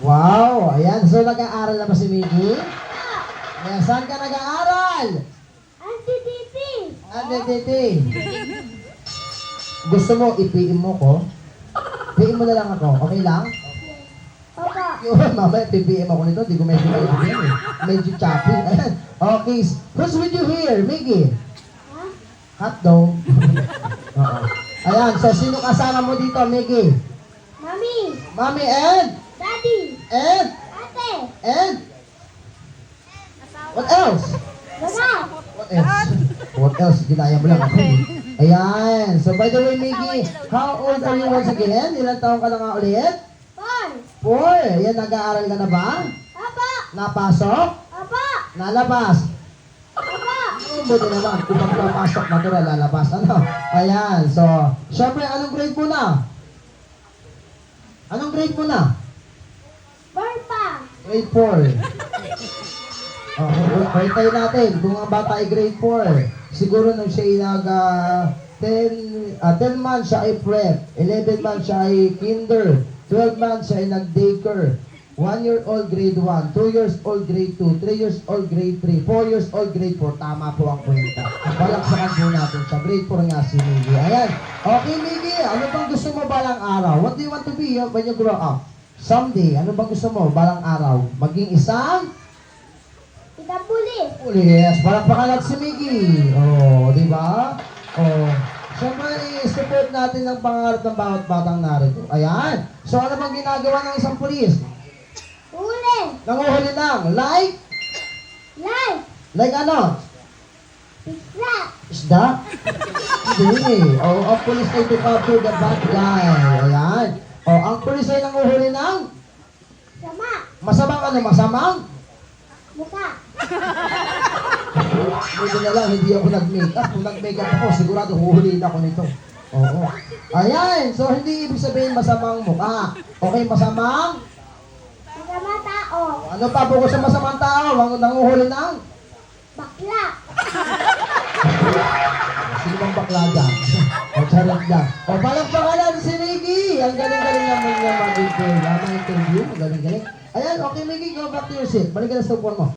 Wow, ayan. So, nag-aaral na ba si Miggy? Ayan, saan ka nag-aaral? Auntie Titi. Ate, titi. Gusto mo, ipiin mo ko? Piin mo na lang ako, okay lang? Papa. Yun, mamaya pipiin ako nito, di ko medyo maibigan eh. Medyo choppy. Ayan. Okay, who's with you here, Miggy? Ha? Hotdog. Oo. Ayan, so sino kasama mo dito, Miggy? Mami. Mami and? Daddy. And? Ate. And? What else? Mama. What else? What else? Ginaya mo lang ako. Ayan. So by the way, Miggy, how old are you once again? Ilang taong ka na nga ulit? Paul. 4. Ayan, nag-aaral ka na ba? Papa. Napasok? Papa. Nalabas? Papa. Buti naman. Kung magpapasok, natural, lalabas. Ano? Ayan. So, syempre, anong grade mo na? Anong grade mo na? Papa. Grade 4. Oh, wait tayo natin. Kung ang bata ay grade 4, siguro nung siya ay 10 months siya ay prep, 11 months siya ay kinder, 12 months siya ay nag-daycare, 1-year-old grade 1, 2 years old grade 2, 3 years old grade 3, 4 years old grade 4. Tama po ang kwenta. Balaksakan po natin siya. Grade 4 nga si Miggy. Ayan. Okay, Miggy. Ano bang gusto mo balang araw? What do you want to be when you grow up? Someday, ano bang gusto mo balang araw? Maging isang? Kita pulis. Yes, palakpakan natin si Miggy. Oh, di ba? Oh, siyempre, i-support natin ang pangarap ng bawat batang narito. Ayan. So, ano bang ginagawa ng isang pulis? Uli. Nanguhuli lang. Like? Life. Like ano? Isla. Isda? Hindi. Oh, ang pulis ay to capture the bad guy. Ayan. Oh, ang pulis ay nanguhuli ng Sama. masamang ano? Masamang? Muka. Buti na lang, hindi ako nag-makeup. Kung nag-makeup ako, sigurado huhuliin ako nito. Oo. Ayan, so hindi ibig sabihin masamang mukha. Okay, masamang? Masama tao. Ano pa bukod sa masamang tao? Ang nanguhuli ng? Bakla. Sino bang bakla dyan? O, charot lang. O, palagpakan natin si Miggy. Ang galing-galing naman niya mag-interview. Ang galing-galing. Ayan, okay Miggy, go back to your seat. Balik ka na sa upuan mo.